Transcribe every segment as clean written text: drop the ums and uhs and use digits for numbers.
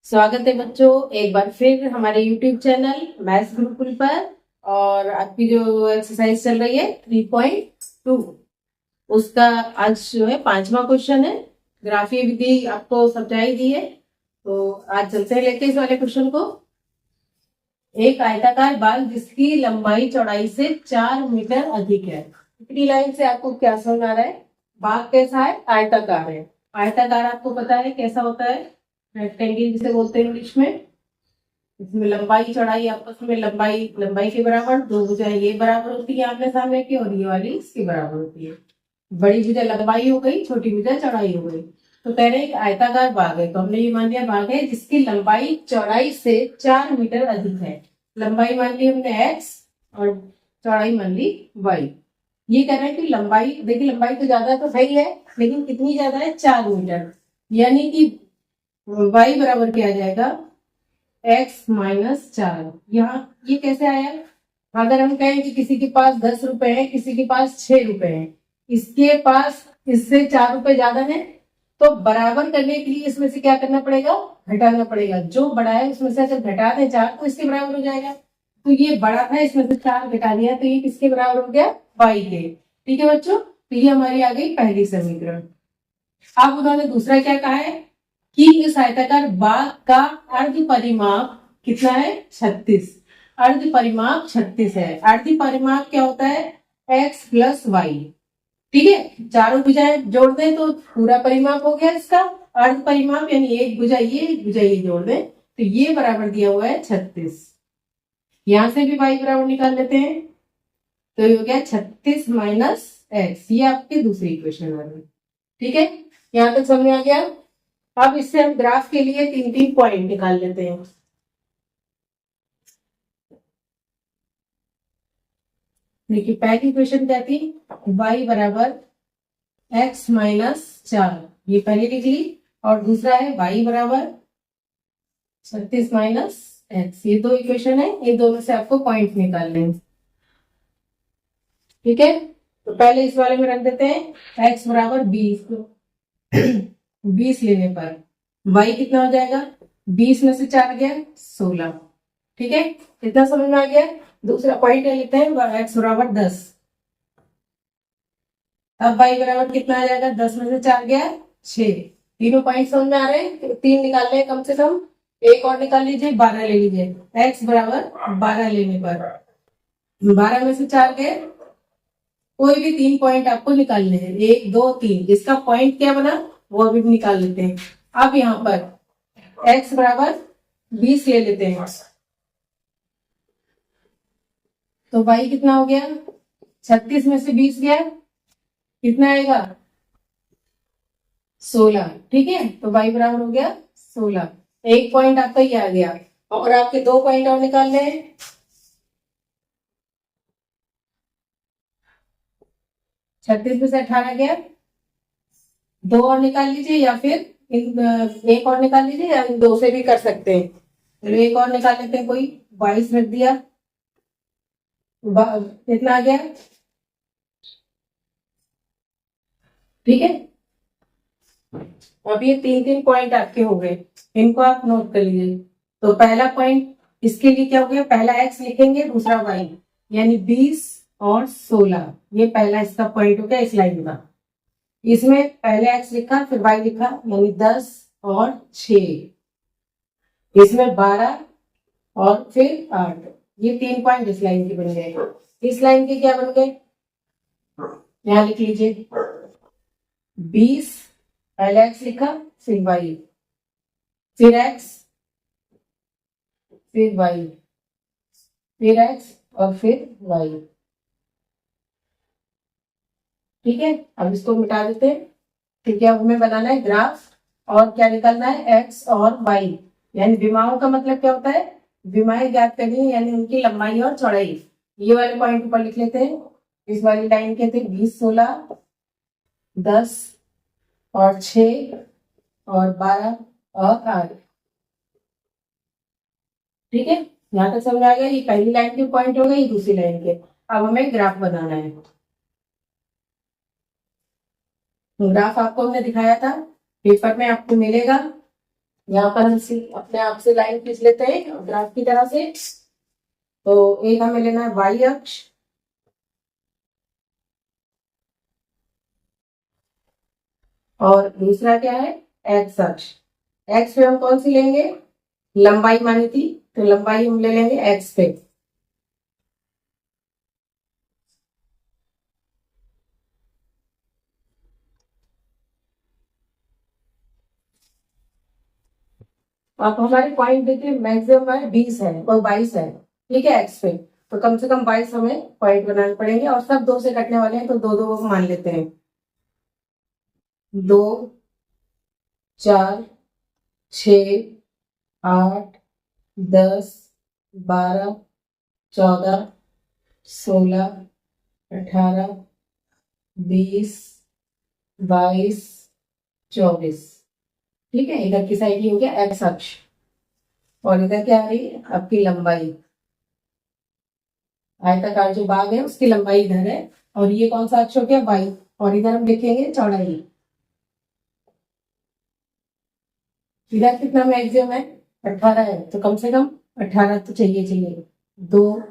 स्वागत है बच्चों एक बार फिर हमारे YouTube चैनल मैथ्स गुरुकुल पर। और आपकी जो एक्सरसाइज चल रही है 3.2 उसका आज जो है 5वां क्वेश्चन है। ग्राफीय विधि आपको समझाई दी है, तो आज चलते हैं लेके इस वाले क्वेश्चन को। एक आयताकार बाग जिसकी लंबाई चौड़ाई से 4 मीटर अधिक है। इतनी लाइन से आपको क्या समझ आ रहा है? बाग कैसा है? आयताकार है। आयताकार आपको पता है कैसा होता है? रेक्टेंगल जिसे बोलते हैं इंग्लिश में। इसमें लंबाई चौड़ाई आपस में लंबाई के बराबर, दो भुजाएं ये बराबर होती है आमने सामने की, और ये वाली इसके बराबर होती है। बड़ी भुजा लंबाई हो गई, छोटी भुजा चौड़ाई हो गई। तो कह रहे हैं एक आयताकार बाग है, तो हमने ये मान लिया बाग है जिसकी लंबाई चौड़ाई से 4 मीटर अधिक है। लंबाई मान ली हमने x और चौड़ाई मान ली y। ये कह रहे हैं कि लंबाई, देखिए लंबाई तो ज्यादा तो है ही है, लेकिन कितनी ज्यादा है? 4 मीटर। यानी कि y बराबर क्या आ जाएगा? x minus 4। यहाँ ये कैसे आया? अगर हम कहें कि किसी के पास 10 रुपए है, किसी के पास 6 रुपए है, इसके पास इससे 4 रुपए ज्यादा है, तो बराबर करने के लिए इसमें से क्या करना पड़ेगा? घटाना पड़ेगा। जो बड़ा है उसमें से अगर घटा दें 4 तो इसके बराबर हो जाएगा। तो ये बड़ा था, इसमें से 4 घटा दिया तो ये किसके बराबर हो गया? y के। ठीक है बच्चों, तो ये हमारी आ गई पहली समीकरण। अब उन्होंने दूसरा क्या कहा है कि इस आयताकार बाग का अर्ध परिमाप कितना है? 36। अर्ध परिमाप 36 है। अर्ध परिमाप क्या होता है? x plus y. ठीक है, चारों भुजाएं जोड़ दें तो पूरा परिमाप हो गया इसका। अर्ध परिमाप यानी एक भुजा ये एक भुजा ये जोड़ दें तो ये बराबर दिया हुआ है 36। यहां से भी y बराबर निकाल लेते हैं, तो ये हो गया 36 माइनस x। ये आपकी दूसरी इक्वेशन आ गई। ठीक है, यहां तक समझ में आ गया। अब इससे हम ग्राफ के लिए 3 पॉइंट निकाल लेते हैं। देखिए पहली इक्वेशन क्या थी? y बराबर x माइनस 4, ये पहले लिख ली। और दूसरा है y बराबर 36 माइनस x। ये दो इक्वेशन है, ये दोनों से आपको पॉइंट निकालने हैं। ठीक है, तो पहले इस वाले में रख देते हैं x बराबर 20। 20 लेने पर y कितना हो जाएगा? 20 में से 4 गया 16। ठीक है, इतना समझ में आ गया। दूसरा पॉइंट लेते हैं x बराबर 10। अब y बराबर कितना आ जाएगा? 10 में से 4 गया 6। तीनों पॉइंट समझ में आ रहे हैं? 3 निकाल रहे हैं कम से कम, एक और निकाल लीजिए, 12 ले लीजिए। x बराबर 12 लेने पर 12 में से 4 गए, कोई भी 3 पॉइंट आपको निकालने हैं, 1 2 3। इसका पॉइंट क्या बना वो अभी निकाल लेते हैं। अब यहाँ पर x बराबर 20 ले लेते हैं, तो y कितना हो गया? 36 में से 20 गया, कितना आएगा? 16। ठीक है, तो y बराबर हो गया 16। एक पॉइंट आपका ये आ गया, और आपके 2 पॉइंट और निकालने हैं। 36 में से 18 गया, 2 और निकाल लीजिए, या फिर एक और निकाल लीजिए, या इन 2 से भी कर सकते हैं। तो एक और निकाल लेते हैं, कोई 22 रख दिया, कितना आ गया? ठीक है, अब ये 3 पॉइंट आपके हो गए, इनको आप नोट कर लीजिए। तो पहला पॉइंट इसके लिए क्या हो गया? पहला x लिखेंगे, दूसरा y, यानी 20 और 16। ये पहला इसका पॉइंट हो गया इस लाइन का। इसमें पहले x लिखा फिर y लिखा, यानी 10 और 6। इसमें 12 और फिर 8। ये 3 पॉइंट इस लाइन के बन गए। इस लाइन के क्या बन गए? यहां लिख लीजिए 20, पहले x लिखा फिर y, फिर x, फिर y, फिर x और फिर y। ठीक है, अब इसको मिटा देते हैं। ठीक है, अब हमें बनाना है ग्राफ, और क्या निकालना है? x और y। यानी विमाओं का मतलब क्या होता है? विमाएं ज्ञात करनी है, यानी उनकी लंबाई और चौड़ाई। ये वाले पॉइंट ऊपर लिख लेते हैं। इस वाली लाइन के थे 20 16, 10 और 6 और 12 और 8। ठीक है, यहाँ तक समझ आ गया। ये पहली लाइन के पॉइंट हो गए, ये दूसरी लाइन के। अब हमें ग्राफ बनाना है। ग्राफ आपको हमने दिखाया था, पेपर में आपको मिलेगा। यहाँ पर हम अपने आप से लाइन खींच लेते हैं ग्राफ की तरह से। तो एक हमें लेना है वाई अक्ष, और दूसरा क्या है एक्स अक्ष। एक्स पे हम कौन सी लेंगे, लंबाई मानी थी, तो लंबाई हम ले लेंगे एक्स पे। आप हमारे पॉइंट देखिए, मैक्सिमम है 20 है और 22 है, ठीक है एक्स पे। तो कम से कम 22 हमें पॉइंट बनाने पड़ेंगे, और सब 2 से कटने वाले हैं तो 2 2 मान लेते हैं। 2, 4, 6, 8, 10, 12, 14, 16, 18, 20, 22, 24। ठीक है, इधर की साइड ये हो गया एक्स अक्ष, और इधर क्या आ रही है आपकी लंबाई। आयताकार जो भाग है उसकी लंबाई इधर है, और ये कौन सा अक्ष हो गया वाई, और इधर हम लिखेंगे चौड़ाई। इधर कितना मैक्सिमम है 18 है, तो कम से कम 18 तो चाहिए चाहिए। 2,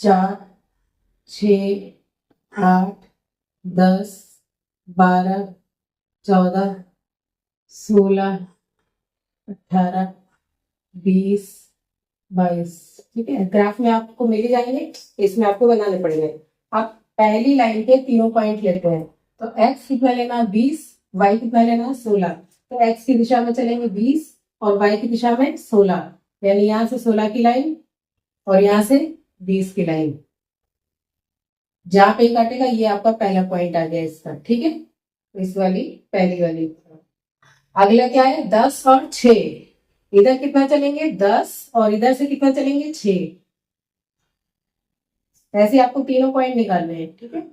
4, 6, 8, 10, 12, 14, 16, 18, 20, 22। ठीक है, ग्राफ में आपको मिल जाएंगे, इसमें आपको बनाने पड़ेंगे। आप पहली लाइन के तीनों पॉइंट लेते हैं, तो एक्स कितना लेना है 20, वाई कितना लेना है 16। तो एक्स की दिशा में चलेंगे 20 और वाई की दिशा में 16, यानी यहाँ से 16 की लाइन और यहाँ से 20 की लाइन। जहां पे काटेगा ये आपका पहला पॉइंट आ गया इसका, ठीक है, इस वाली पहली वाली। अगला क्या है 10 और 6, इधर कितना चलेंगे 10 और इधर से कितना चलेंगे 6। ऐसे आपको तीनों पॉइंट निकालने हैं, ठीक है।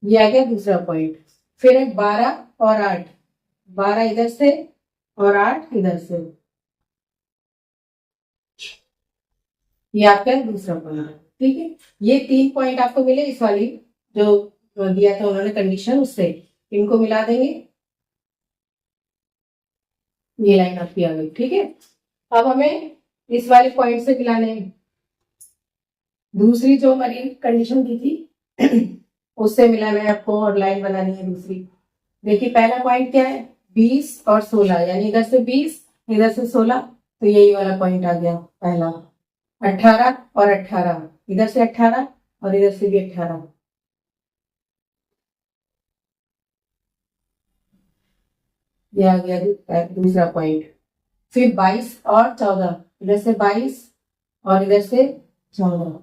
ये आ गया दूसरा पॉइंट। फिर है 12 और 8, 12 इधर से और 8 इधर से, ये आपका दूसरा पॉइंट, ठीक है। ये 3 पॉइंट आपको मिले इस वाली जो दिया था उन्होंने कंडीशन, उससे इनको मिला देंगे, ये लाइन आपकी आ गई, ठीक है। अब हमें इस वाले पॉइंट से मिलाने हैं दूसरी जो हमारी कंडीशन दी थी उससे मिलाना है आपको, और लाइन बनानी है दूसरी। देखिए पहला पॉइंट क्या है 20 और 16, यानी इधर से 20 इधर से 16, तो यही वाला पॉइंट आ गया पहला। 18 और 18, इधर से 18 और इधर से भी 18, ये आ गया दूसरा पॉइंट। फिर 22 और 14, इधर से 22 और इधर से 14,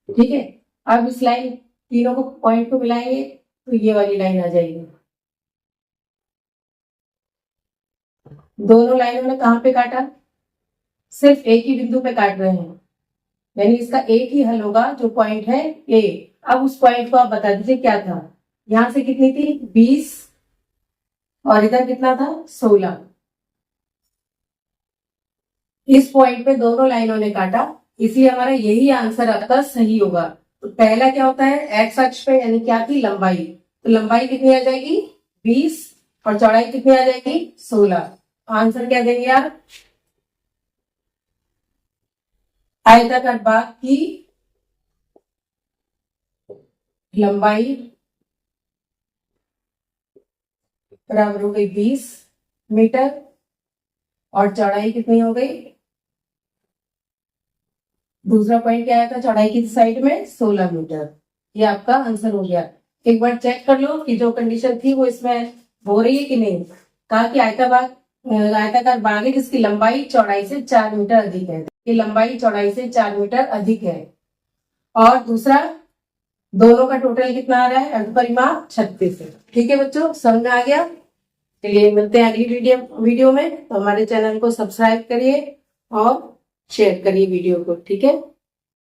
ठीक है। अब इस लाइन तीनों को पॉइंट को मिलाएंगे तो ये वाली लाइन आ जाएगी। दोनों लाइनों ने कहां पे काटा, सिर्फ एक ही बिंदु पे काट रहे हैं, यानी इसका एक ही हल होगा जो पॉइंट है ए। अब उस पॉइंट को आप बता दीजिए क्या था, यहां से कितनी थी 20 और इधर कितना था 16। इस पॉइंट पे दोनों लाइनों ने काटा, इसलिए हमारा यही आंसर आपका सही होगा। तो पहला क्या होता है एक्स अक्ष पे, यानी क्या थी लंबाई, तो लंबाई कितनी आ जाएगी 20 और चौड़ाई कितनी आ जाएगी 16। आंसर क्या देंगे आप, आयताकार भाग की लंबाई बराबर हो गई 20 मीटर और चौड़ाई कितनी हो गई, दूसरा पॉइंट क्या आया था चौड़ाई की साइड में 16 मीटर। ये आपका आंसर हो गया। एक बार चेक कर लो कि जो कंडीशन थी वो इसमें हो रही है कि नहीं। कहा कि आयताकार भाग है जिसकी लंबाई चौड़ाई से 4 मीटर अधिक है, ये लंबाई चौड़ाई से 4 मीटर अधिक है। और दूसरा दोनों का टोटल कितना आ रहा है अर्धपरिमाप 36 है। ठीक है बच्चों, समझ में आ गया। चलिए मिलते हैं अगली वीडियो में। तो हमारे चैनल को सब्सक्राइब करिए और शेयर करिए वीडियो को, ठीक है।